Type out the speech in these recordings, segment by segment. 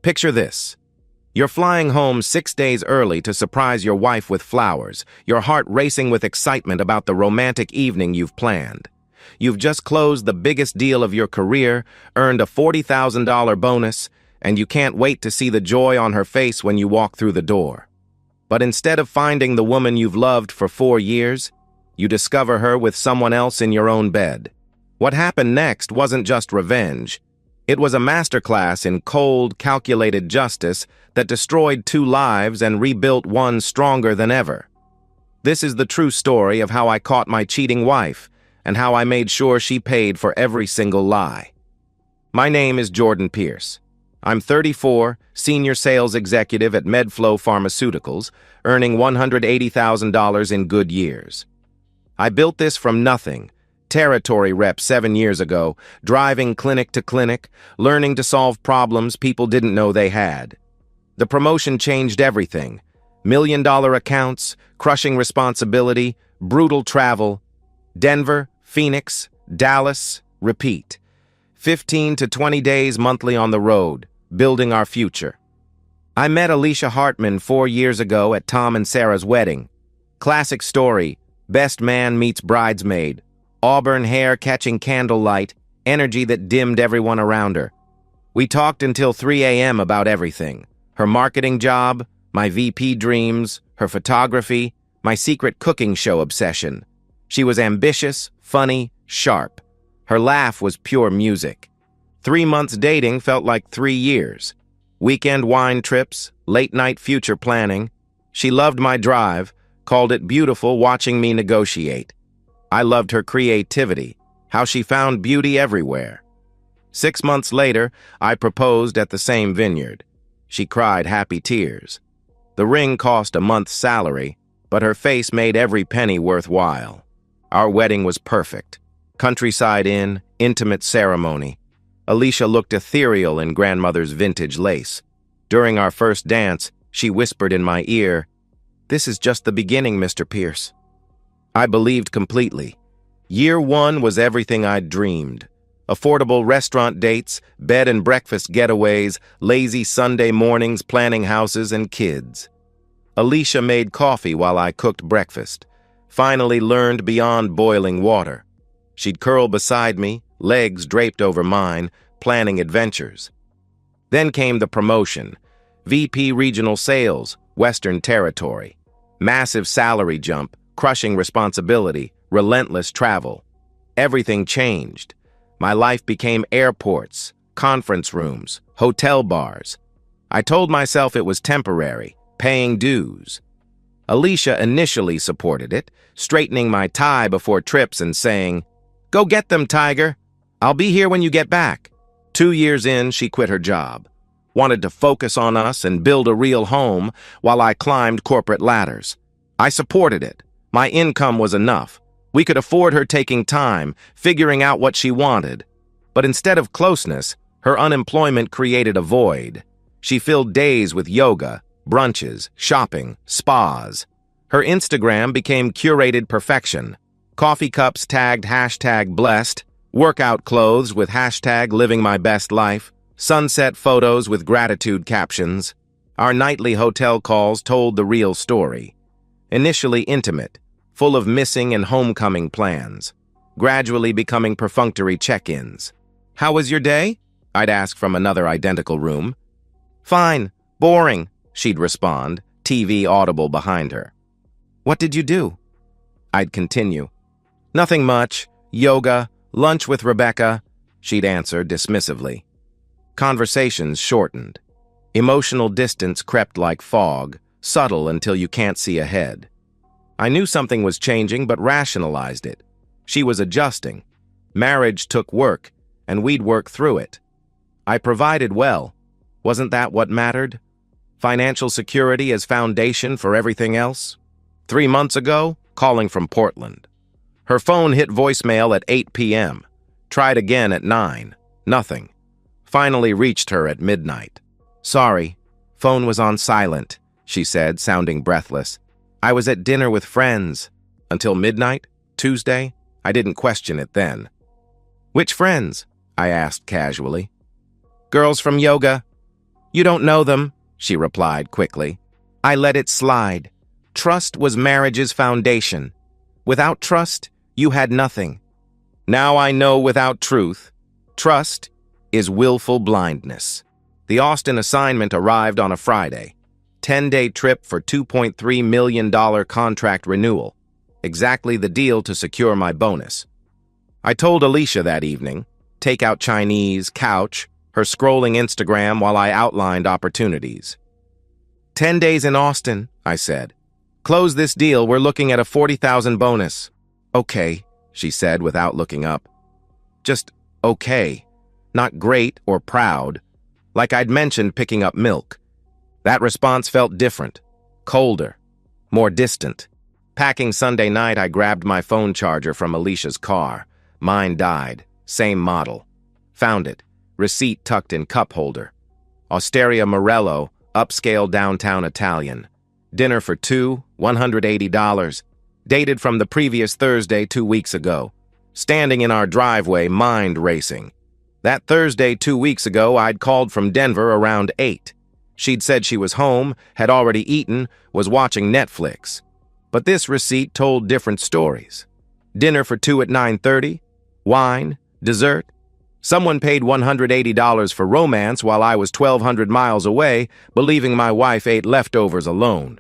Picture this. You're flying home 6 days early to surprise your wife with flowers, your heart racing with excitement about the romantic evening you've planned. You've just closed the biggest deal of your career, earned a $40,000 bonus, and you can't wait to see the joy on her face when you walk through the door. But instead of finding the woman you've loved for 4 years, you discover her with someone else in your own bed. What happened next wasn't just revenge. It was a masterclass in cold, calculated justice that destroyed 2 lives and rebuilt one stronger than ever. This is the true story of how I caught my cheating wife and how I made sure she paid for every single lie. My name is Jordan Pierce. I'm 34, senior sales executive at MedFlow Pharmaceuticals, earning $180,000 in good years. I built this from nothing. Territory rep 7 years ago, driving clinic to clinic, learning to solve problems people didn't know they had. The promotion changed everything. $1-million accounts, crushing responsibility, brutal travel. Denver, Phoenix, Dallas, repeat. 15 to 20 days monthly on the road, building our future. I met Alicia Hartman 4 years ago at Tom and Sarah's wedding. Classic story, best man meets bridesmaid. Auburn hair catching candlelight, energy that dimmed everyone around her. We talked until 3 a.m. about everything. Her marketing job, my VP dreams, her photography, my secret cooking show obsession. She was ambitious, funny, sharp. Her laugh was pure music. 3 months dating felt like 3 years. Weekend wine trips, late-night future planning. She loved my drive, called it beautiful watching me negotiate. I loved her creativity, how she found beauty everywhere. 6 months later, I proposed at the same vineyard. She cried happy tears. The ring cost a month's salary, but her face made every penny worthwhile. Our wedding was perfect. Countryside inn, intimate ceremony. Alicia looked ethereal in grandmother's vintage lace. During our first dance, she whispered in my ear, "This is just the beginning, Mr. Pierce." I believed completely. Year 1 was everything I'd dreamed. Affordable restaurant dates, bed and breakfast getaways, lazy Sunday mornings planning houses and kids. Alicia made coffee while I cooked breakfast. Finally learned beyond boiling water. She'd curl beside me, legs draped over mine, planning adventures. Then came the promotion. VP Regional Sales, Western Territory. Massive salary jump, crushing responsibility, relentless travel. Everything changed. My life became airports, conference rooms, hotel bars. I told myself it was temporary, paying dues. Alicia initially supported it, straightening my tie before trips and saying, "Go get them, Tiger. I'll be here when you get back." 2 years in, she quit her job. Wanted to focus on us and build a real home while I climbed corporate ladders. I supported it. My income was enough. We could afford her taking time, figuring out what she wanted. But instead of closeness, her unemployment created a void. She filled days with yoga, brunches, shopping, spas. Her Instagram became curated perfection. Coffee cups tagged #blessed, workout clothes with #livingmybestlife, sunset photos with gratitude captions. Our nightly hotel calls told the real story. Initially intimate, full of missing and homecoming plans, gradually becoming perfunctory check-ins. "How was your day?" I'd ask from another identical room. "Fine, boring," she'd respond, TV audible behind her. "What did you do?" I'd continue. "Nothing much, yoga, lunch with Rebecca," she'd answer dismissively. Conversations shortened. Emotional distance crept like fog, subtle until you can't see ahead. I knew something was changing but rationalized it. She was adjusting. Marriage took work, and we'd work through it. I provided well. Wasn't that what mattered? Financial security as foundation for everything else? 3 months ago, calling from Portland. Her phone hit voicemail at 8 p.m. Tried again at 9. Nothing. Finally reached her at midnight. "Sorry, phone was on silent," she said, sounding breathless. "I was at dinner with friends." Until midnight? Tuesday? I didn't question it then. "Which friends?" I asked casually. "Girls from yoga." You don't know them, she replied quickly. I let it slide. Trust was marriage's foundation. Without trust, you had nothing. Now I know without truth, trust is willful blindness. The Austin assignment arrived on a Friday. 10-day trip for $2.3 million contract renewal. Exactly the deal to secure my bonus. I told Alicia that evening, take out Chinese, couch, her scrolling Instagram while I outlined opportunities. 10 days in Austin, I said. Close this deal, we're looking at a $40,000 bonus. Okay, she said without looking up. Just okay. Not great or proud. Like I'd mentioned picking up milk. That response felt different. Colder. More distant. Packing Sunday night, I grabbed my phone charger from Alicia's car. Mine died. Same model. Found it. Receipt tucked in cup holder. Osteria Morello, upscale downtown Italian. Dinner for two, $180. Dated from the previous Thursday 2 weeks ago. Standing in our driveway, mind racing. That Thursday 2 weeks ago, I'd called from Denver around 8. She'd said she was home, had already eaten, was watching Netflix. But this receipt told different stories. Dinner for two at 9:30, wine, dessert. Someone paid $180 for romance while I was 1,200 miles away, believing my wife ate leftovers alone.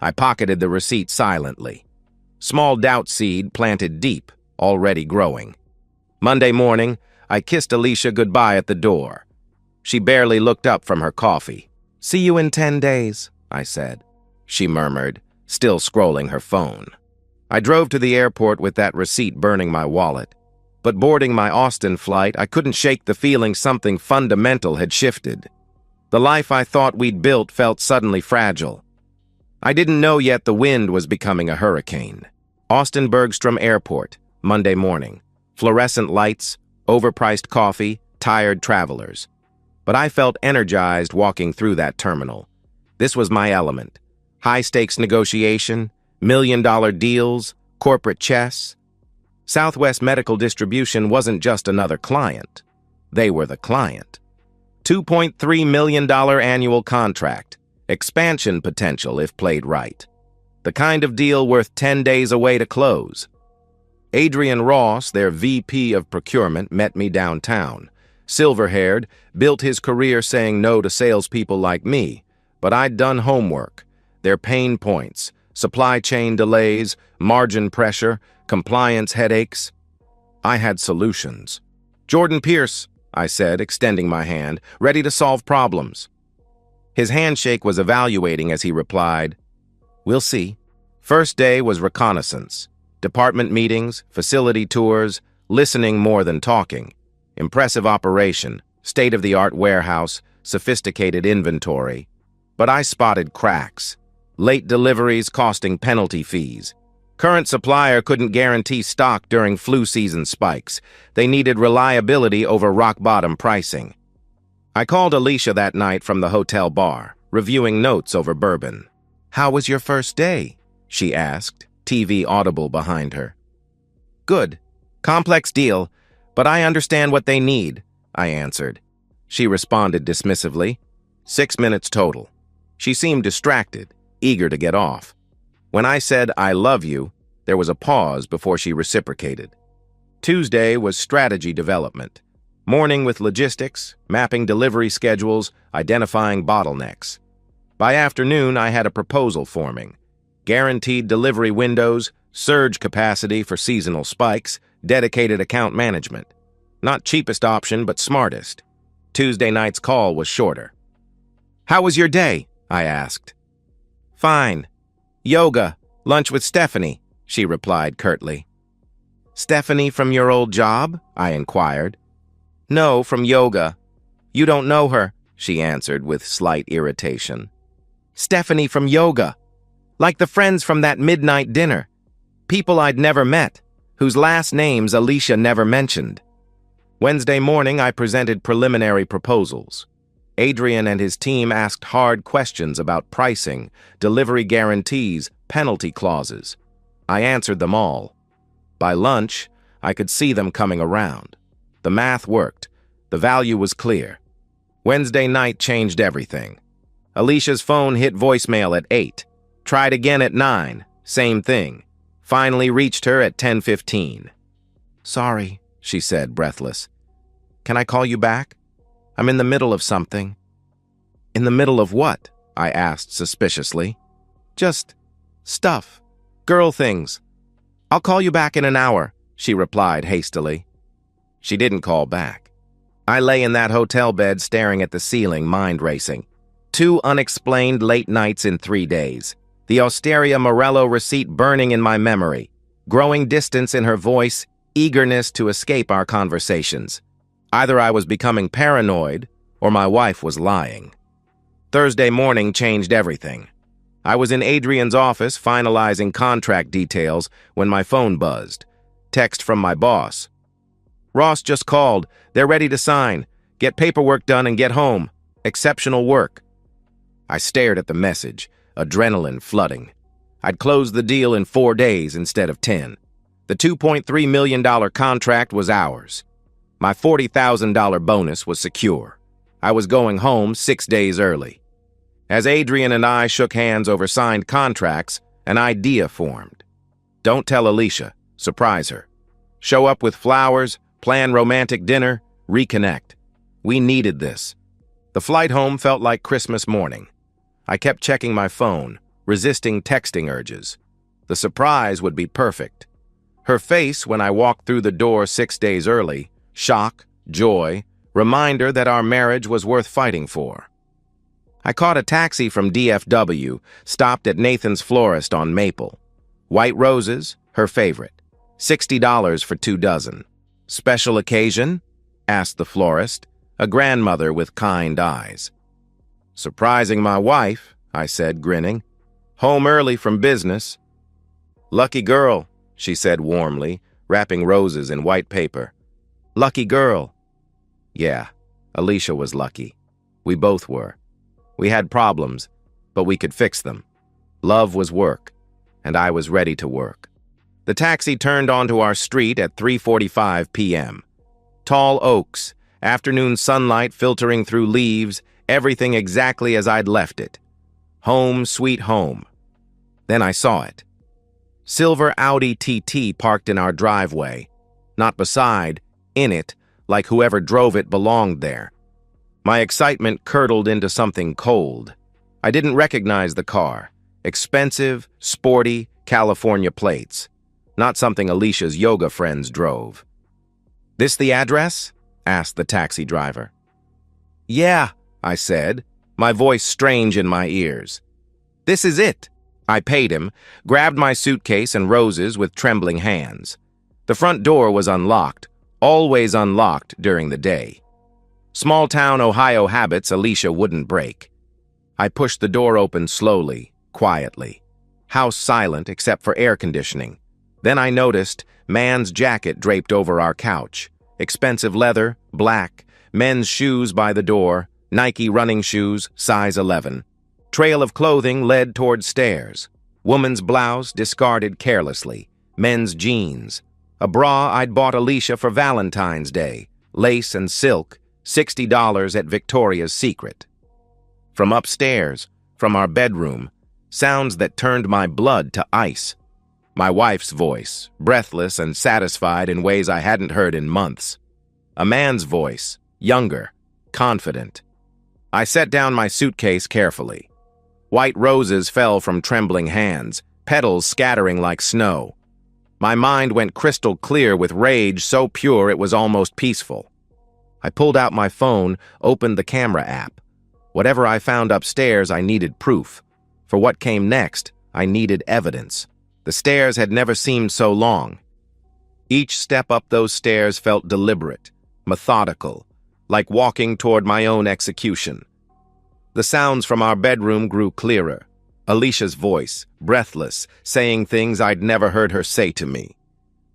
I pocketed the receipt silently. Small doubt seed planted deep, already growing. Monday morning, I kissed Alicia goodbye at the door. She barely looked up from her coffee. See you in 10 days, I said. She murmured, still scrolling her phone. I drove to the airport with that receipt burning my wallet. But boarding my Austin flight, I couldn't shake the feeling something fundamental had shifted. The life I thought we'd built felt suddenly fragile. I didn't know yet the wind was becoming a hurricane. Austin Bergstrom Airport, Monday morning. Fluorescent lights, overpriced coffee, tired travelers. But I felt energized walking through that terminal. This was my element. High-stakes negotiation, million-dollar deals, corporate chess. Southwest Medical Distribution wasn't just another client. They were the client. $2.3 million annual contract. Expansion potential if played right. The kind of deal worth 10 days away to close. Adrian Ross, their VP of procurement, met me downtown. Silver-haired, built his career saying no to salespeople like me, but I'd done homework. Their pain points, supply chain delays, margin pressure, compliance headaches. I had solutions. Jordan Pierce, I said, extending my hand, ready to solve problems. His handshake was evaluating as he replied, We'll see. First day was reconnaissance. Department meetings, facility tours, listening more than talking. Impressive operation, state-of-the-art warehouse, sophisticated inventory. But I spotted cracks. Late deliveries costing penalty fees. Current supplier couldn't guarantee stock during flu season spikes. They needed reliability over rock-bottom pricing. I called Alicia that night from the hotel bar, reviewing notes over bourbon. How was your first day? She asked, TV audible behind her. Good. Complex deal, but I understand what they need, I answered. She responded dismissively. 6 minutes total. She seemed distracted, eager to get off. When I said, I love you, there was a pause before she reciprocated. Tuesday was strategy development. Morning with logistics, mapping delivery schedules, identifying bottlenecks. By afternoon, I had a proposal forming. Guaranteed delivery windows, surge capacity for seasonal spikes, dedicated account management. Not cheapest option, but smartest. Tuesday night's call was shorter. How was your day? I asked. Fine. Yoga, lunch with Stephanie, she replied curtly. Stephanie from your old job? I inquired. No, from yoga. You don't know her, she answered with slight irritation. Stephanie from yoga. Like the friends from that midnight dinner. People I'd never met, whose last names Alicia never mentioned. Wednesday morning, I presented preliminary proposals. Adrian and his team asked hard questions about pricing, delivery guarantees, penalty clauses. I answered them all. By lunch, I could see them coming around. The math worked. The value was clear. Wednesday night changed everything. Alicia's phone hit voicemail at 8. Tried again at 9. Same thing. Finally reached her at 10:15. "Sorry," she said, breathless. "Can I call you back? I'm in the middle of something." "In the middle of what?" I asked suspiciously. "Just stuff. Girl things. I'll call you back in an hour," she replied hastily. She didn't call back. I lay in that hotel bed staring at the ceiling, mind racing. 2 unexplained late nights in 3 days. The Osteria Morello receipt burning in my memory. Growing distance in her voice, eagerness to escape our conversations. Either I was becoming paranoid, or my wife was lying. Thursday morning changed everything. I was in Adrian's office finalizing contract details when my phone buzzed. Text from my boss. "Ross just called. They're ready to sign. Get paperwork done and get home. Exceptional work." I stared at the message, adrenaline flooding. I'd closed the deal in 4 days instead of 10. The $2.3 million contract was ours. My $40,000 bonus was secure. I was going home 6 days early. As Adrian and I shook hands over signed contracts, an idea formed. Don't tell Alicia. Surprise her. Show up with flowers, plan romantic dinner, reconnect. We needed this. The flight home felt like Christmas morning. I kept checking my phone, resisting texting urges. The surprise would be perfect. Her face when I walked through the door 6 days early, shock, joy, reminder that our marriage was worth fighting for. I caught a taxi from DFW, stopped at Nathan's Florist on Maple. White roses, her favorite. $60 for 2 dozen. "Special occasion?" asked the florist, a grandmother with kind eyes. "Surprising my wife," I said, grinning. "Home early from business." "Lucky girl," she said warmly, wrapping roses in white paper. "Lucky girl." Yeah, Alicia was lucky. We both were. We had problems, but we could fix them. Love was work, and I was ready to work. The taxi turned onto our street at 3:45 p.m. Tall oaks, afternoon sunlight filtering through leaves, everything exactly as I'd left it. Home, sweet home. Then I saw it. Silver Audi TT parked in our driveway. Not beside, in it, like whoever drove it belonged there. My excitement curdled into something cold. I didn't recognize the car. Expensive, sporty, California plates. Not something Alicia's yoga friends drove. "This the address?" asked the taxi driver. "Yeah," I said, my voice strange in my ears. "This is it." I paid him, grabbed my suitcase and roses with trembling hands. The front door was unlocked, always unlocked during the day. Small-town Ohio habits Alicia wouldn't break. I pushed the door open slowly, quietly. House silent except for air conditioning. Then I noticed man's jacket draped over our couch. Expensive leather, black, men's shoes by the door, Nike running shoes, size 11. Trail of clothing led toward stairs. Woman's blouse discarded carelessly. Men's jeans. A bra I'd bought Alicia for Valentine's Day. Lace and silk. $60 at Victoria's Secret. From upstairs, from our bedroom, sounds that turned my blood to ice. My wife's voice, breathless and satisfied in ways I hadn't heard in months. A man's voice, younger, confident. I set down my suitcase carefully. White roses fell from trembling hands, petals scattering like snow. My mind went crystal clear with rage so pure it was almost peaceful. I pulled out my phone, opened the camera app. Whatever I found upstairs, I needed proof. For what came next, I needed evidence. The stairs had never seemed so long. Each step up those stairs felt deliberate, methodical, like walking toward my own execution. The sounds from our bedroom grew clearer. Alicia's voice, breathless, saying things I'd never heard her say to me.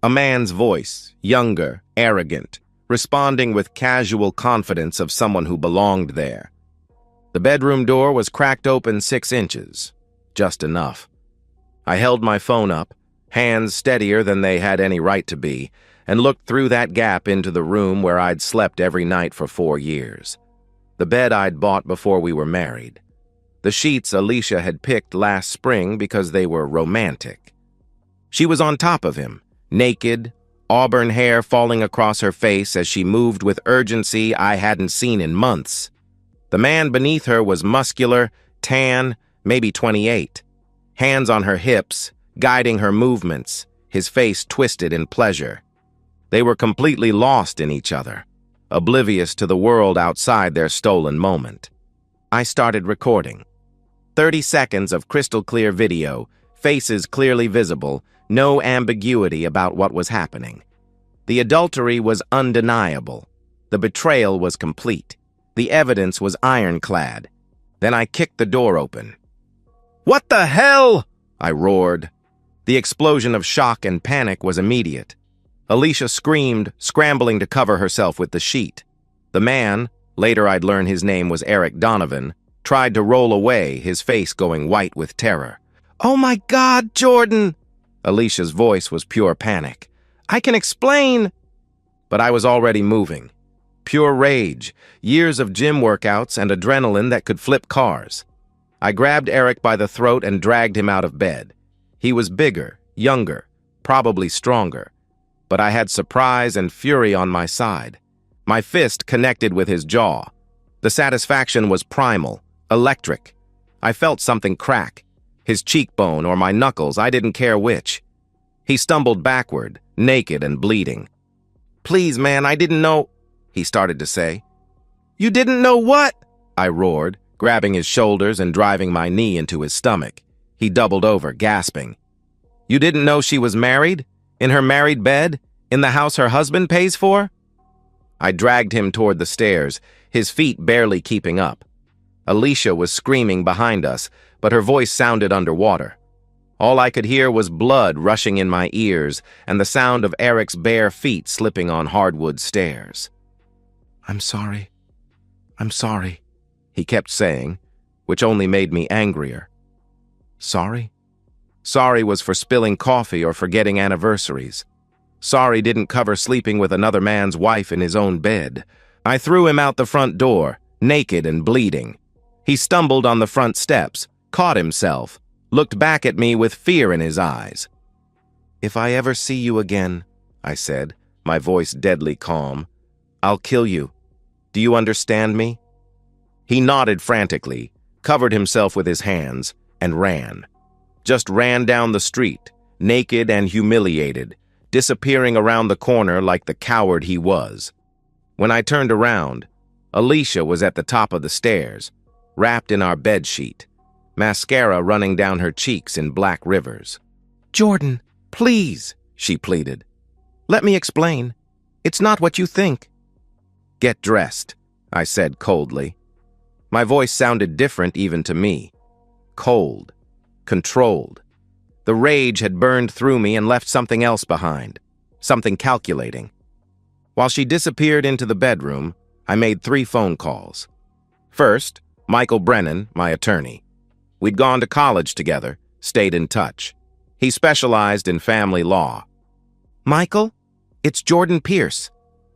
A man's voice, younger, arrogant, responding with casual confidence of someone who belonged there. The bedroom door was cracked open 6 inches, just enough. I held my phone up, hands steadier than they had any right to be, and looked through that gap into the room where I'd slept every night for 4 years. the bed I'd bought before we were married. The sheets Alicia had picked last spring because they were romantic. She was on top of him, naked, auburn hair falling across her face as she moved with urgency I hadn't seen in months. The man beneath her was muscular, tan, maybe 28. Hands on her hips, guiding her movements, his face twisted in pleasure. They were completely lost in each other, oblivious to the world outside their stolen moment. I started recording. 30 seconds of crystal-clear video, faces clearly visible, no ambiguity about what was happening. The adultery was undeniable. The betrayal was complete. The evidence was ironclad. Then I kicked the door open. "What the hell?" I roared. The explosion of shock and panic was immediate. Alicia screamed, scrambling to cover herself with the sheet. The man, later I'd learn his name was Eric Donovan, tried to roll away, his face going white with terror. "Oh my God, Jordan!" Alicia's voice was pure panic. "I can explain!" But I was already moving. Pure rage, years of gym workouts and adrenaline that could flip cars. I grabbed Eric by the throat and dragged him out of bed. He was bigger, younger, probably stronger. But I had surprise and fury on my side. My fist connected with his jaw. The satisfaction was primal, electric. I felt something crack. His cheekbone or my knuckles, I didn't care which. He stumbled backward, naked and bleeding. "Please, man, I didn't know," he started to say. "You didn't know what?" I roared, grabbing his shoulders and driving my knee into his stomach. He doubled over, gasping. "You didn't know she was married? In her married bed? In the house her husband pays for?" I dragged him toward the stairs, his feet barely keeping up. Alicia was screaming behind us, but her voice sounded underwater. All I could hear was blood rushing in my ears and the sound of Eric's bare feet slipping on hardwood stairs. I'm sorry," he kept saying, which only made me angrier. Sorry? Sorry was for spilling coffee or forgetting anniversaries. Sorry didn't cover sleeping with another man's wife in his own bed. I threw him out the front door, naked and bleeding. He stumbled on the front steps, caught himself, looked back at me with fear in his eyes. "If I ever see you again," I said, my voice deadly calm, "I'll kill you. Do you understand me?" He nodded frantically, covered himself with his hands, and ran. Just ran down the street, naked and humiliated, disappearing around the corner like the coward he was. When I turned around, Alicia was at the top of the stairs, wrapped in our bedsheet, mascara running down her cheeks in black rivers. "Jordan, please," she pleaded. "Let me explain. It's not what you think." "Get dressed," I said coldly. My voice sounded different even to me. Cold, controlled. The rage had burned through me and left something else behind, something calculating. While she disappeared into the bedroom, I made 3 phone calls. First, Michael Brennan, my attorney. We'd gone to college together, stayed in touch. He specialized in family law. "Michael, it's Jordan Pierce.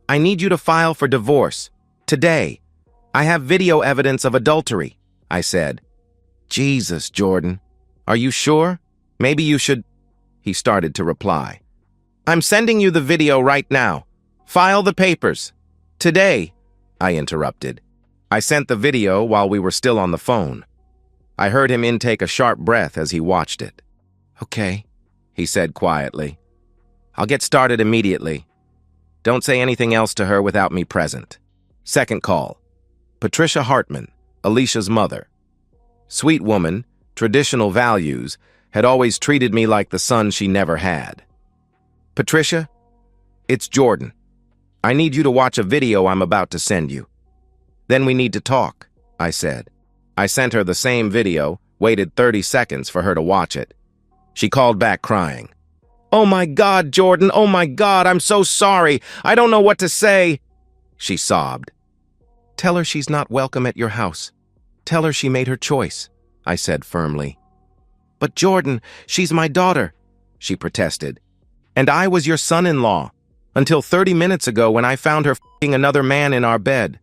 I need you to file for divorce. Today. I have video evidence of adultery," I said. "Jesus, Jordan. Are you sure? Maybe you should—" He started to reply. "I'm sending you the video right now. File the papers. Today," I interrupted. I sent the video while we were still on the phone. I heard him intake a sharp breath as he watched it. "Okay," he said quietly. "I'll get started immediately. Don't say anything else to her without me present." Second call. Patricia Hartman, Alicia's mother. Sweet woman, traditional values, had always treated me like the son she never had. "Patricia, it's Jordan. I need you to watch a video I'm about to send you. Then we need to talk," I said. I sent her the same video, waited 30 seconds for her to watch it. She called back crying. "Oh my God, Jordan, oh my God, I'm so sorry. I don't know what to say," she sobbed. "Tell her she's not welcome at your house. Tell her she made her choice," I said firmly. "But Jordan, she's my daughter," she protested. "And I was your son-in-law, until 30 minutes ago when I found her f***ing another man in our bed."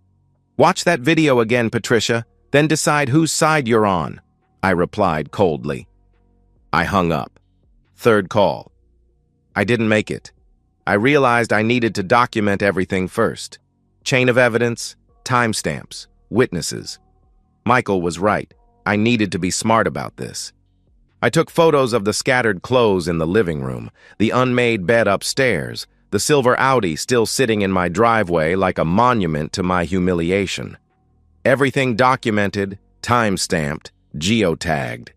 Watch that video again, Patricia, then decide whose side you're on, I replied coldly. I hung up. Third call. I didn't make it. I realized I needed to document everything first. Chain of evidence, timestamps, witnesses. Michael was right. I needed to be smart about this. I took photos of the scattered clothes in the living room, the unmade bed upstairs, the silver Audi still sitting in my driveway like a monument to my humiliation. Everything documented, time-stamped, geotagged.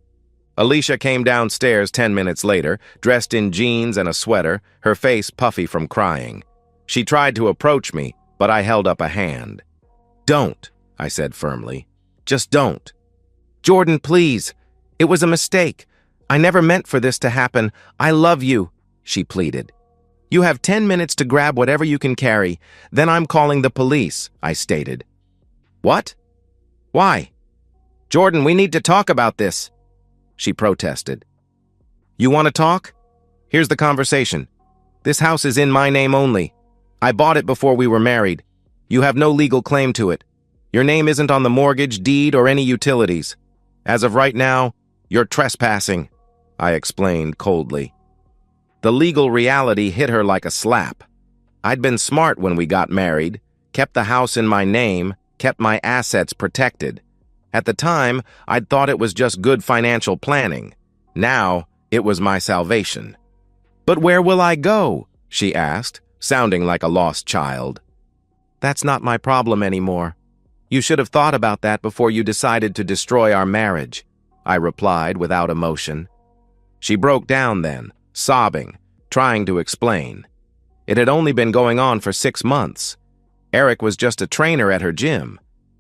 Alicia came downstairs 10 minutes later, dressed in jeans and a sweater, her face puffy from crying. She tried to approach me, but I held up a hand. "Don't," I said firmly. "Just don't." "Jordan, please. It was a mistake. I never meant for this to happen. I love you," she pleaded. "You have 10 minutes to grab whatever you can carry. Then I'm calling the police," I stated. "What? Why?" "Jordan, we need to talk about this," she protested. "You want to talk? Here's the conversation. This house is in my name only. I bought it before we were married. You have no legal claim to it. Your name isn't on the mortgage, deed, or any utilities. As of right now, you're trespassing," I explained coldly. The legal reality hit her like a slap. I'd been smart when we got married, kept the house in my name, kept my assets protected. At the time, I'd thought it was just good financial planning. Now, it was my salvation. "But where will I go?" she asked, sounding like a lost child. "That's not my problem anymore. You should have thought about that before you decided to destroy our marriage," I replied without emotion. She broke down then, sobbing, trying to explain. It had only been going on for 6 months. Eric was just a trainer at her gym.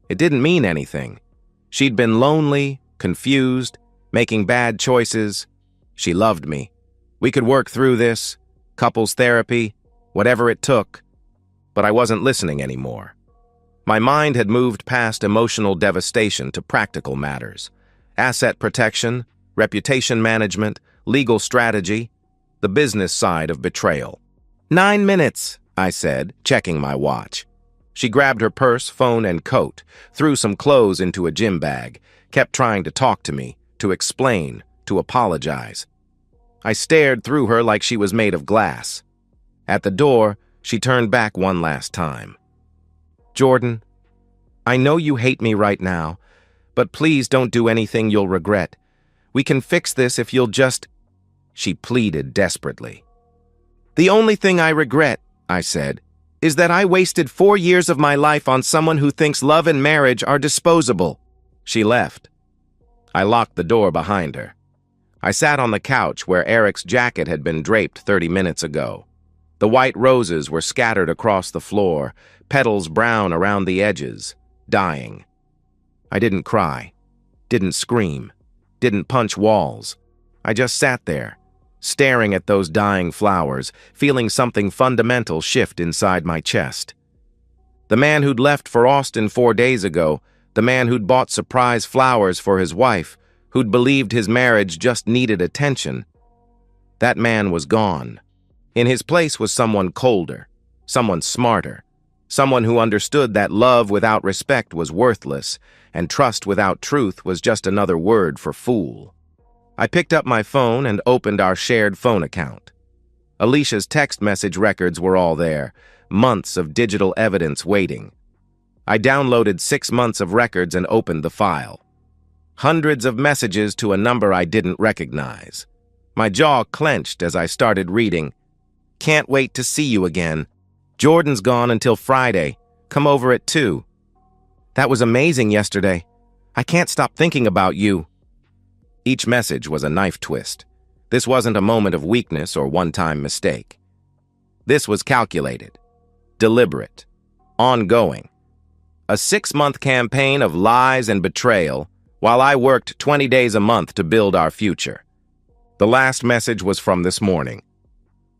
It didn't mean anything. She'd been lonely, confused, making bad choices. She loved me. We could work through this, couples therapy, whatever it took. But I wasn't listening anymore. My mind had moved past emotional devastation to practical matters. Asset protection, reputation management, legal strategy, the business side of betrayal. 9 minutes, I said, checking my watch. She grabbed her purse, phone, and coat, threw some clothes into a gym bag, kept trying to talk to me, to explain, to apologize. I stared through her like she was made of glass. At the door, she turned back one last time. "Jordan, I know you hate me right now, but please don't do anything you'll regret. We can fix this if you'll just—" She pleaded desperately. "The only thing I regret," I said, "is that I wasted 4 years of my life on someone who thinks love and marriage are disposable." She left. I locked the door behind her. I sat on the couch where Eric's jacket had been draped 30 minutes ago. The white roses were scattered across the floor, petals brown around the edges, dying. I didn't cry, didn't scream, didn't punch walls. I just sat there, staring at those dying flowers, feeling something fundamental shift inside my chest. The man who'd left for Austin 4 days ago, the man who'd bought surprise flowers for his wife, who'd believed his marriage just needed attention, that man was gone. In his place was someone colder, someone smarter, someone who understood that love without respect was worthless, and trust without truth was just another word for fool. I picked up my phone and opened our shared phone account. Alicia's text message records were all there, months of digital evidence waiting. I downloaded 6 months of records and opened the file. Hundreds of messages to a number I didn't recognize. My jaw clenched as I started reading. "Can't wait to see you again. Jordan's gone until Friday. Come over at 2. That was amazing yesterday. I can't stop thinking about you." Each message was a knife twist. This wasn't a moment of weakness or one-time mistake. This was calculated, deliberate, ongoing. A 6-month campaign of lies and betrayal, while I worked 20 days a month to build our future. The last message was from this morning.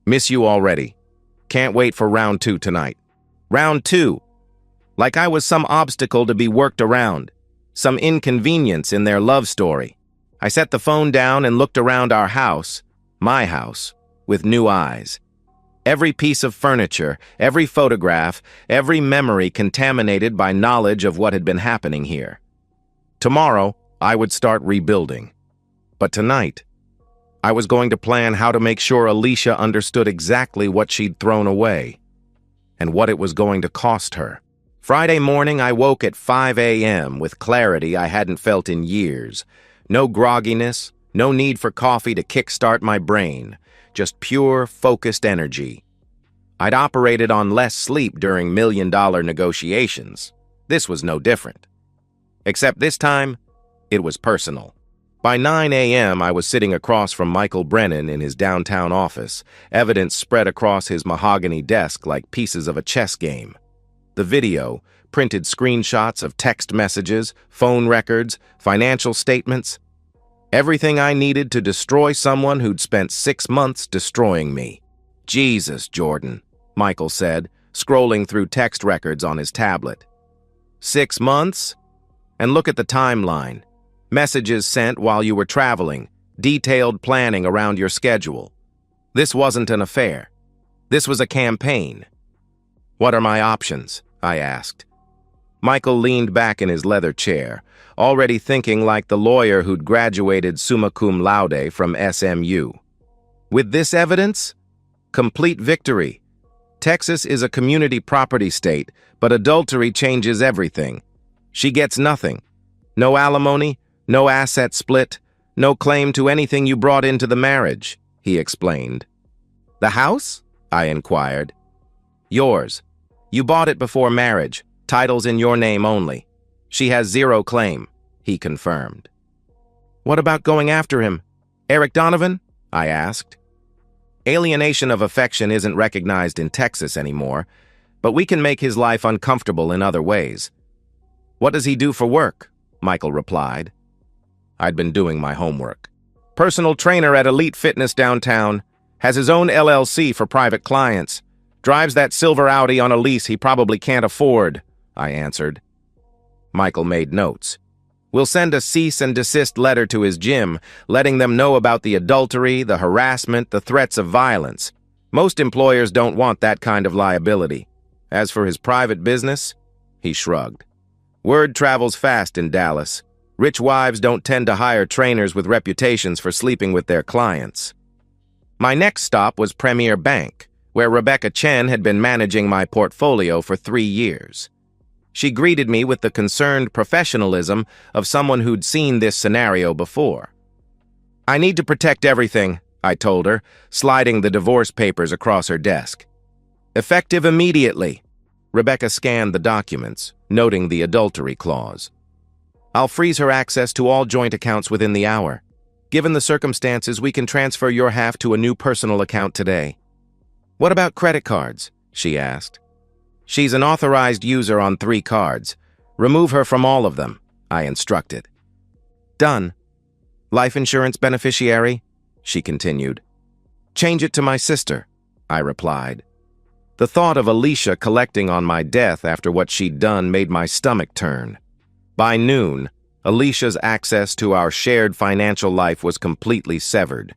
"Miss you already. Can't wait for round 2 tonight." Round 2. Like I was some obstacle to be worked around, some inconvenience in their love story. I set the phone down and looked around our house, my house, with new eyes. Every piece of furniture, every photograph, every memory contaminated by knowledge of what had been happening here. Tomorrow, I would start rebuilding. But tonight, I was going to plan how to make sure Alicia understood exactly what she'd thrown away and what it was going to cost her. Friday morning, I woke at 5 a.m. with clarity I hadn't felt in years. No grogginess, no need for coffee to kickstart my brain, just pure, focused energy. I'd operated on less sleep during million-dollar negotiations. This was no different. Except this time, it was personal. By 9 a.m., I was sitting across from Michael Brennan in his downtown office, evidence spread across his mahogany desk like pieces of a chess game. The video, printed screenshots of text messages, phone records, financial statements. Everything I needed to destroy someone who'd spent 6 months destroying me. Jesus, Jordan, Michael said, scrolling through text records on his tablet. 6 months? And look at the timeline. Messages sent while you were traveling, detailed planning around your schedule. This wasn't an affair. This was a campaign. What are my options? I asked. Michael leaned back in his leather chair, already thinking like the lawyer who'd graduated summa cum laude from SMU. With this evidence? Complete victory. Texas is a community property state, but adultery changes everything. She gets nothing. No alimony, no asset split, no claim to anything you brought into the marriage, he explained. The house? I inquired. Yours. You bought it before marriage, titles in your name only. She has zero claim, he confirmed. What about going after him? Eric Donovan? I asked. Alienation of affection isn't recognized in Texas anymore, but we can make his life uncomfortable in other ways. What does he do for work? Michael replied. I'd been doing my homework. Personal trainer at Elite Fitness downtown, has his own LLC for private clients, drives that silver Audi on a lease he probably can't afford, I answered. Michael made notes. We'll send a cease and desist letter to his gym, letting them know about the adultery, the harassment, the threats of violence. Most employers don't want that kind of liability. As for his private business, he shrugged. Word travels fast in Dallas. Rich wives don't tend to hire trainers with reputations for sleeping with their clients. My next stop was Premier Bank, where Rebecca Chen had been managing my portfolio for 3 years. She greeted me with the concerned professionalism of someone who'd seen this scenario before. I need to protect everything, I told her, sliding the divorce papers across her desk. Effective immediately. Rebecca scanned the documents, noting the adultery clause. I'll freeze her access to all joint accounts within the hour. Given the circumstances, we can transfer your half to a new personal account today. What about credit cards? She asked. She's an authorized user on 3 cards. Remove her from all of them, I instructed. Done. Life insurance beneficiary? She continued. Change it to my sister, I replied. The thought of Alicia collecting on my death after what she'd done made my stomach turn. By noon, Alicia's access to our shared financial life was completely severed.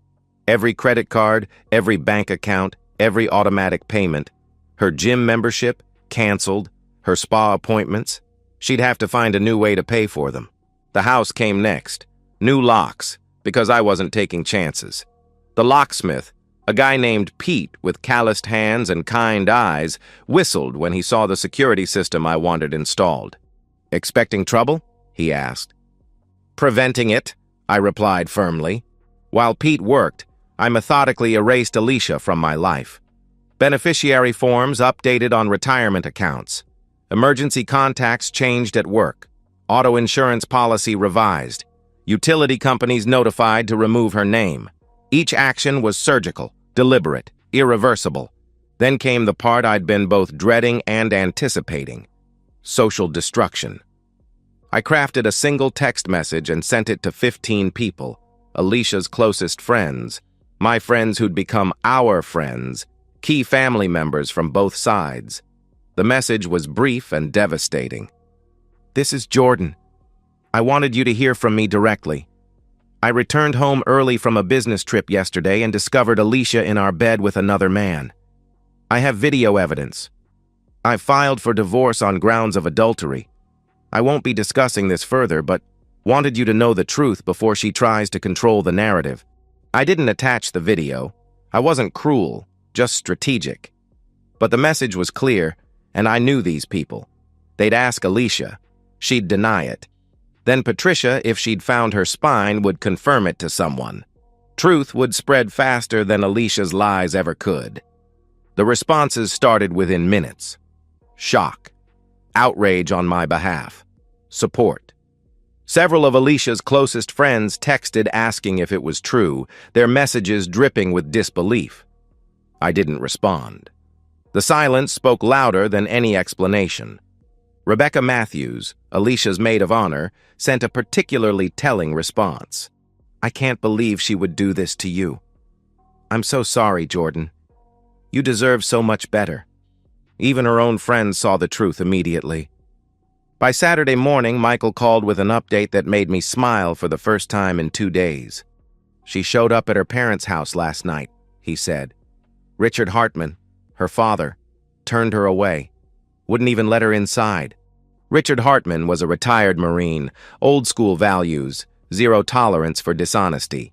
Every credit card, every bank account, every automatic payment, her gym membership, canceled, her spa appointments. She'd have to find a new way to pay for them. The house came next. New locks, because I wasn't taking chances. The locksmith, a guy named Pete with calloused hands and kind eyes, whistled when he saw the security system I wanted installed. Expecting trouble? He asked. Preventing it, I replied firmly. While Pete worked, I methodically erased Alicia from my life. Beneficiary forms updated on retirement accounts. Emergency contacts changed at work. Auto insurance policy revised. Utility companies notified to remove her name. Each action was surgical, deliberate, irreversible. Then came the part I'd been both dreading and anticipating. Social destruction. I crafted a single text message and sent it to 15 people, Alicia's closest friends, my friends who'd become our friends, key family members from both sides. The message was brief and devastating. This is Jordan. I wanted you to hear from me directly. I returned home early from a business trip yesterday and discovered Alicia in our bed with another man. I have video evidence. I've filed for divorce on grounds of adultery. I won't be discussing this further, but wanted you to know the truth before she tries to control the narrative. I didn't attach the video. I wasn't cruel, just strategic. But the message was clear, and I knew these people. They'd ask Alicia. She'd deny it. Then Patricia, if she'd found her spine, would confirm it to someone. Truth would spread faster than Alicia's lies ever could. The responses started within minutes. Shock. Outrage on my behalf. Support. Several of Alicia's closest friends texted asking if it was true, their messages dripping with disbelief. I didn't respond. The silence spoke louder than any explanation. Rebecca Matthews, Alicia's maid of honor, sent a particularly telling response. I can't believe she would do this to you. I'm so sorry, Jordan. You deserve so much better. Even her own friends saw the truth immediately. By Saturday morning, Michael called with an update that made me smile for the first time in 2 days. She showed up at her parents' house last night, he said. Richard Hartman, her father, turned her away. Wouldn't even let her inside. Richard Hartman was a retired Marine, old-school values, zero tolerance for dishonesty.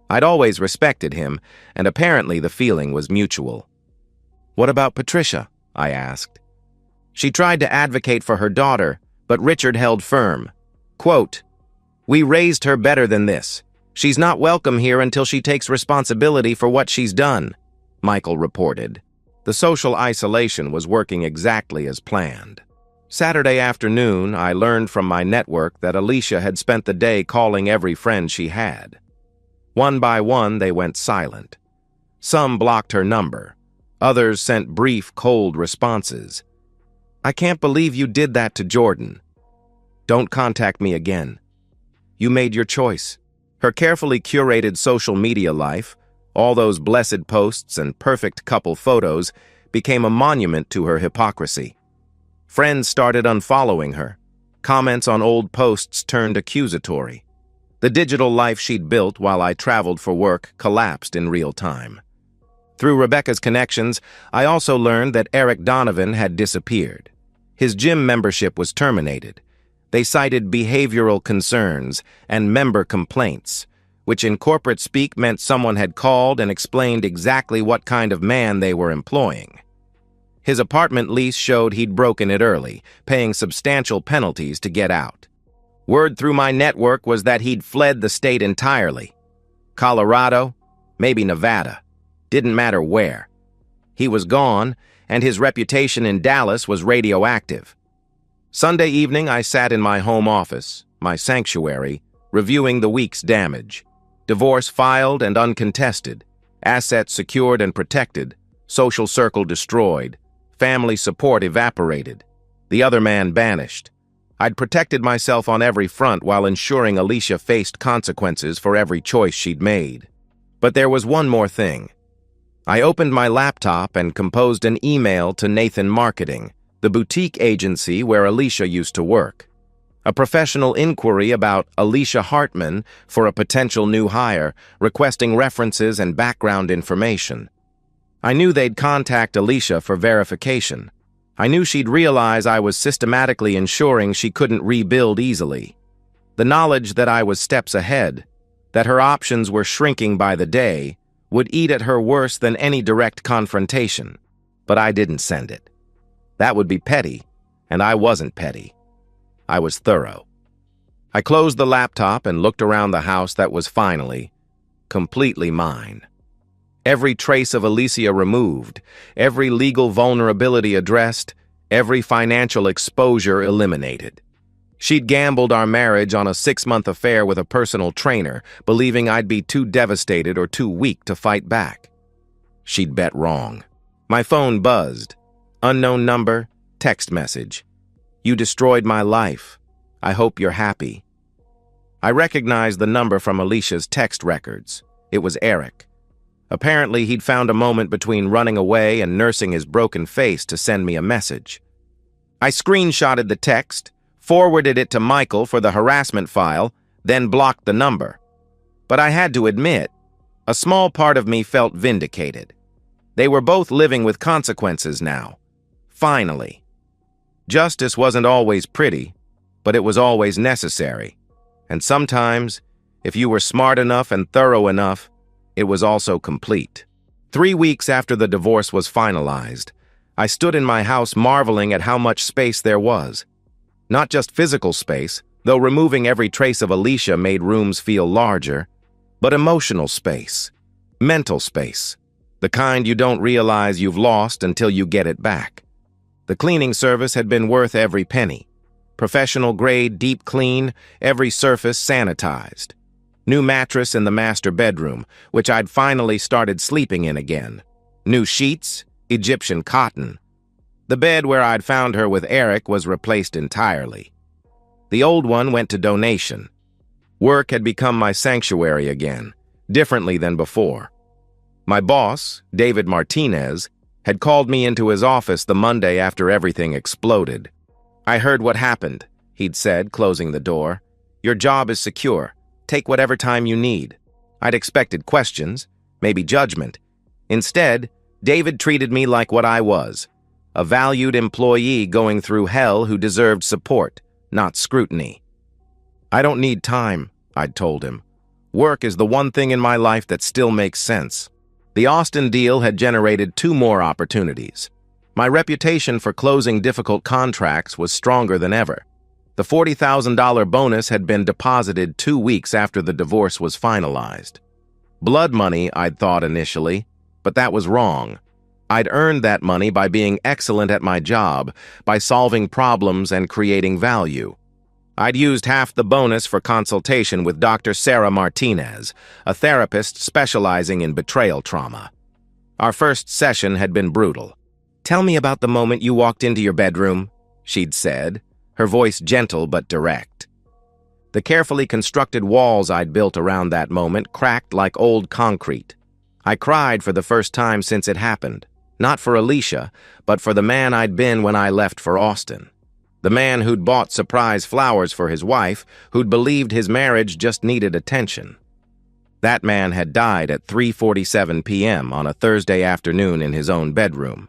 I'd always respected him, and apparently the feeling was mutual. What about Patricia? I asked. She tried to advocate for her daughter, but Richard held firm. Quote, We raised her better than this. She's not welcome here until she takes responsibility for what she's done, Michael reported. The social isolation was working exactly as planned. Saturday afternoon, I learned from my network that Alicia had spent the day calling every friend she had. One by one, they went silent. Some blocked her number. Others sent brief, cold responses. I can't believe you did that to Jordan. Don't contact me again. You made your choice. Her carefully curated social media life, all those blessed posts and perfect couple photos, became a monument to her hypocrisy. Friends started unfollowing her. Comments on old posts turned accusatory. The digital life she'd built while I traveled for work collapsed in real time. Through Rebecca's connections, I also learned that Eric Donovan had disappeared. His gym membership was terminated. They cited behavioral concerns and member complaints, which in corporate speak meant someone had called and explained exactly what kind of man they were employing. His apartment lease showed he'd broken it early, paying substantial penalties to get out. Word through my network was that he'd fled the state entirely. Colorado, maybe Nevada. Didn't matter where. He was gone, and his reputation in Dallas was radioactive. Sunday evening, I sat in my home office, my sanctuary, reviewing the week's damage. Divorce filed and uncontested, assets secured and protected, social circle destroyed, family support evaporated, the other man banished. I'd protected myself on every front while ensuring Alicia faced consequences for every choice she'd made. But there was one more thing. I opened my laptop and composed an email to Nathan Marketing, the boutique agency where Alicia used to work. A professional inquiry about Alicia Hartman for a potential new hire, requesting references and background information. I knew they'd contact Alicia for verification. I knew she'd realize I was systematically ensuring she couldn't rebuild easily. The knowledge that I was steps ahead, that her options were shrinking by the day, would eat at her worse than any direct confrontation. But I didn't send it. That would be petty, and I wasn't petty. I was thorough. I closed the laptop and looked around the house that was finally, completely mine. Every trace of Alicia removed, every legal vulnerability addressed, every financial exposure eliminated. She'd gambled our marriage on a 6-month affair with a personal trainer, believing I'd be too devastated or too weak to fight back. She'd bet wrong. My phone buzzed. Unknown number, text message. You destroyed my life. I hope you're happy. I recognized the number from Alicia's text records. It was Eric. Apparently, he'd found a moment between running away and nursing his broken face to send me a message. I screenshotted the text, forwarded it to Michael for the harassment file, then blocked the number. But I had to admit, a small part of me felt vindicated. They were both living with consequences now. Finally. Justice wasn't always pretty, but it was always necessary. And sometimes, if you were smart enough and thorough enough, it was also complete. 3 weeks after the divorce was finalized, I stood in my house marveling at how much space there was. Not just physical space, though removing every trace of Alicia made rooms feel larger, but emotional space, mental space, the kind you don't realize you've lost until you get it back. The cleaning service had been worth every penny. Professional-grade, deep clean, every surface sanitized. New mattress in the master bedroom, which I'd finally started sleeping in again. New sheets, Egyptian cotton. The bed where I'd found her with Eric was replaced entirely. The old one went to donation. Work had become my sanctuary again, differently than before. My boss, David Martinez, had called me into his office the Monday after everything exploded. "I heard what happened," he'd said, closing the door. "Your job is secure. Take whatever time you need." I'd expected questions, maybe judgment. Instead, David treated me like what I was, a valued employee going through hell who deserved support, not scrutiny. "I don't need time," I'd told him. "Work is the one thing in my life that still makes sense." The Austin deal had generated 2 more opportunities. My reputation for closing difficult contracts was stronger than ever. The $40,000 bonus had been deposited 2 weeks after the divorce was finalized. Blood money, I'd thought initially, but that was wrong. I'd earned that money by being excellent at my job, by solving problems and creating value. I'd used half the bonus for consultation with Dr. Sarah Martinez, a therapist specializing in betrayal trauma. Our first session had been brutal. "Tell me about the moment you walked into your bedroom," she'd said, her voice gentle but direct. The carefully constructed walls I'd built around that moment cracked like old concrete. I cried for the first time since it happened, not for Alicia, but for the man I'd been when I left for Austin. The man who'd bought surprise flowers for his wife, who'd believed his marriage just needed attention. That man had died at 3:47 p.m. on a Thursday afternoon in his own bedroom.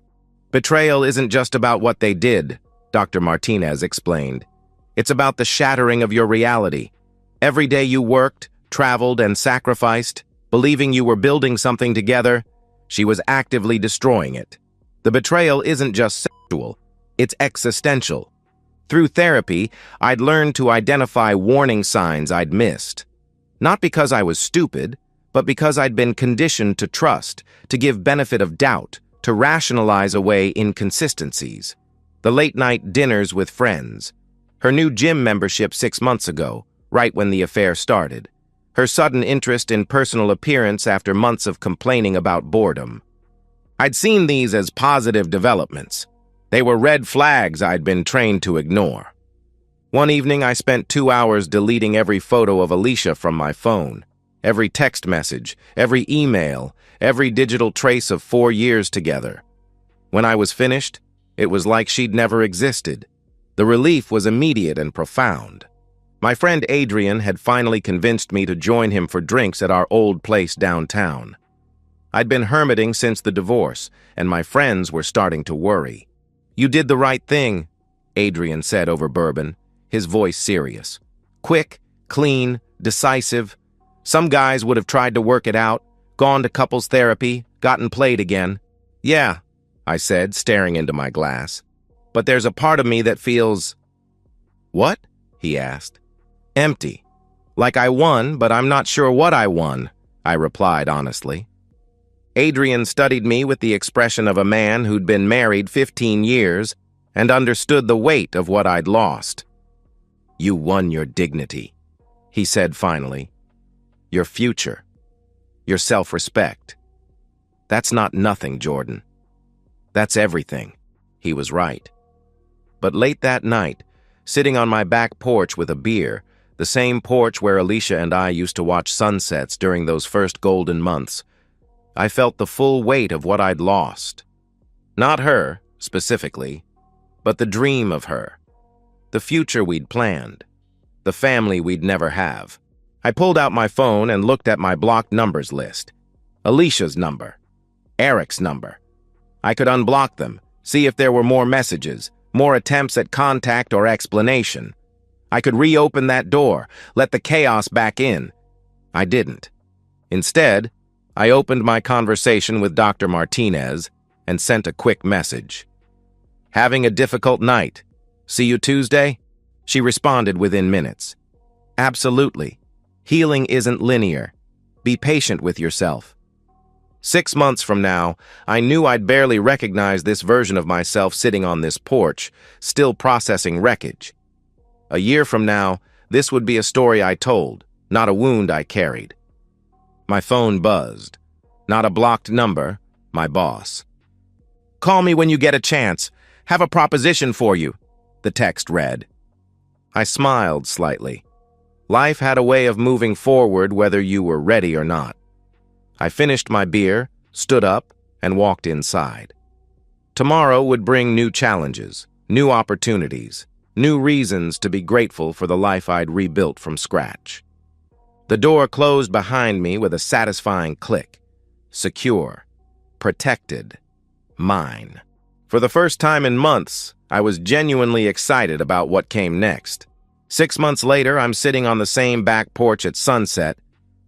"Betrayal isn't just about what they did," Dr. Martinez explained. "It's about the shattering of your reality. Every day you worked, traveled, and sacrificed, believing you were building something together, she was actively destroying it. The betrayal isn't just sexual, it's existential. Through therapy, I'd learned to identify warning signs I'd missed. Not because I was stupid, but because I'd been conditioned to trust, to give benefit of doubt, to rationalize away inconsistencies. The late-night dinners with friends. Her new gym membership 6 months ago, right when the affair started. Her sudden interest in personal appearance after months of complaining about boredom. I'd seen these as positive developments. They were red flags I'd been trained to ignore. One evening, I spent 2 hours deleting every photo of Alicia from my phone, every text message, every email, every digital trace of 4 years together. When I was finished, it was like she'd never existed. The relief was immediate and profound. My friend Adrian had finally convinced me to join him for drinks at our old place downtown. I'd been hermiting since the divorce, and my friends were starting to worry. "You did the right thing," Adrian said over bourbon, his voice serious. "Quick, clean, decisive. Some guys would have tried to work it out, gone to couples therapy, gotten played again." "Yeah," I said, staring into my glass. "But there's a part of me that feels—" "What?" he asked. "Empty. Like I won, but I'm not sure what I won," I replied honestly. Adrian studied me with the expression of a man who'd been married 15 years and understood the weight of what I'd lost. "You won your dignity," he said finally. "Your future. Your self-respect. That's not nothing, Jordan. That's everything." He was right. But late that night, sitting on my back porch with a beer, the same porch where Alicia and I used to watch sunsets during those first golden months, I felt the full weight of what I'd lost. Not her, specifically, but the dream of her. The future we'd planned. The family we'd never have. I pulled out my phone and looked at my blocked numbers list. Alicia's number. Eric's number. I could unblock them, see if there were more messages, more attempts at contact or explanation. I could reopen that door, let the chaos back in. I didn't. Instead, I opened my conversation with Dr. Martinez and sent a quick message. "Having a difficult night. See you Tuesday?" She responded within minutes. "Absolutely. Healing isn't linear. Be patient with yourself." 6 months from now, I knew I'd barely recognize this version of myself sitting on this porch, still processing wreckage. A year from now, this would be a story I told, not a wound I carried. My phone buzzed. Not a blocked number, my boss. "Call me when you get a chance. Have a proposition for you," the text read. I smiled slightly. Life had a way of moving forward whether you were ready or not. I finished my beer, stood up, and walked inside. Tomorrow would bring new challenges, new opportunities, new reasons to be grateful for the life I'd rebuilt from scratch. The door closed behind me with a satisfying click. Secure. Protected. Mine. For the first time in months, I was genuinely excited about what came next. 6 months later, I'm sitting on the same back porch at sunset,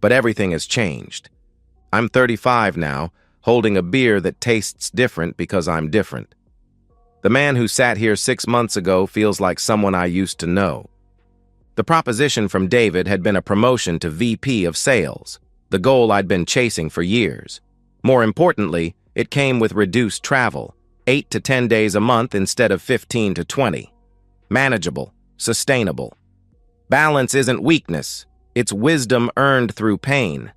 but everything has changed. I'm 35 now, holding a beer that tastes different because I'm different. The man who sat here 6 months ago feels like someone I used to know. The proposition from David had been a promotion to VP of Sales, the goal I'd been chasing for years. More importantly, it came with reduced travel, 8 to 10 days a month instead of 15 to 20. Manageable, sustainable. Balance isn't weakness, it's wisdom earned through pain.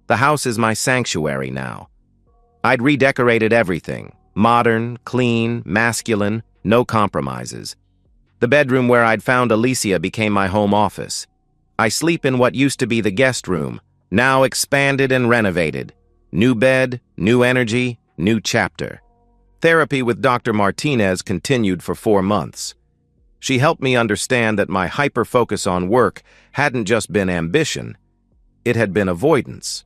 The house is my sanctuary now. I'd redecorated everything, modern, clean, masculine, no compromises. The bedroom where I'd found Alicia became my home office. I sleep in what used to be the guest room, now expanded and renovated. New bed, new energy, new chapter. Therapy with Dr. Martinez continued for 4 months. She helped me understand that my hyper-focus on work hadn't just been ambition, it had been avoidance.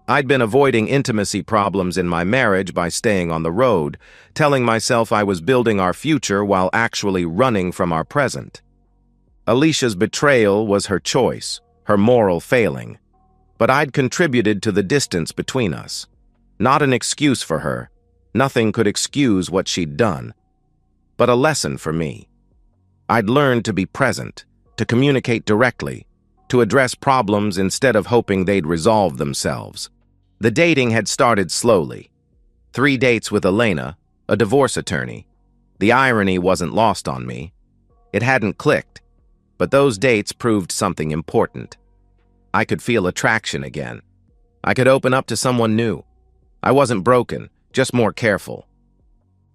I'd been avoiding intimacy problems in my marriage by staying on the road, telling myself I was building our future while actually running from our present. Alicia's betrayal was her choice, her moral failing. But I'd contributed to the distance between us. Not an excuse for her. Nothing could excuse what she'd done. But a lesson for me. I'd learned to be present, to communicate directly, to address problems instead of hoping they'd resolve themselves. The dating had started slowly. 3 dates with Elena, a divorce attorney. The irony wasn't lost on me. It hadn't clicked, but those dates proved something important. I could feel attraction again. I could open up to someone new. I wasn't broken, just more careful.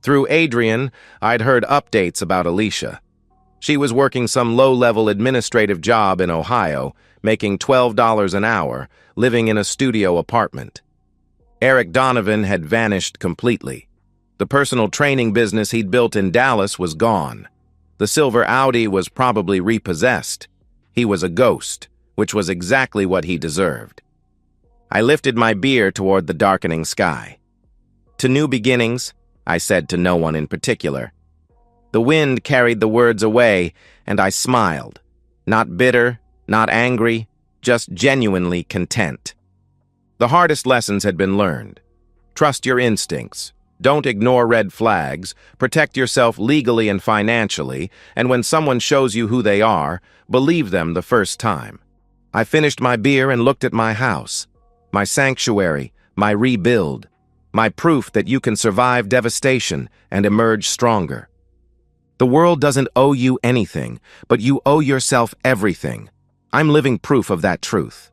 Through Adrian, I'd heard updates about Alicia. She was working some low-level administrative job in Ohio, making $12 an hour, living in a studio apartment. Eric Donovan had vanished completely. The personal training business he'd built in Dallas was gone. The silver Audi was probably repossessed. He was a ghost, which was exactly what he deserved. I lifted my beer toward the darkening sky. "To new beginnings," I said to no one in particular. The wind carried the words away, and I smiled. Not bitter, not angry, just genuinely content. The hardest lessons had been learned. Trust your instincts. Don't ignore red flags. Protect yourself legally and financially, and when someone shows you who they are, believe them the first time. I finished my beer and looked at my house, my sanctuary, my rebuild, my proof that you can survive devastation and emerge stronger. The world doesn't owe you anything, but you owe yourself everything. I'm living proof of that truth.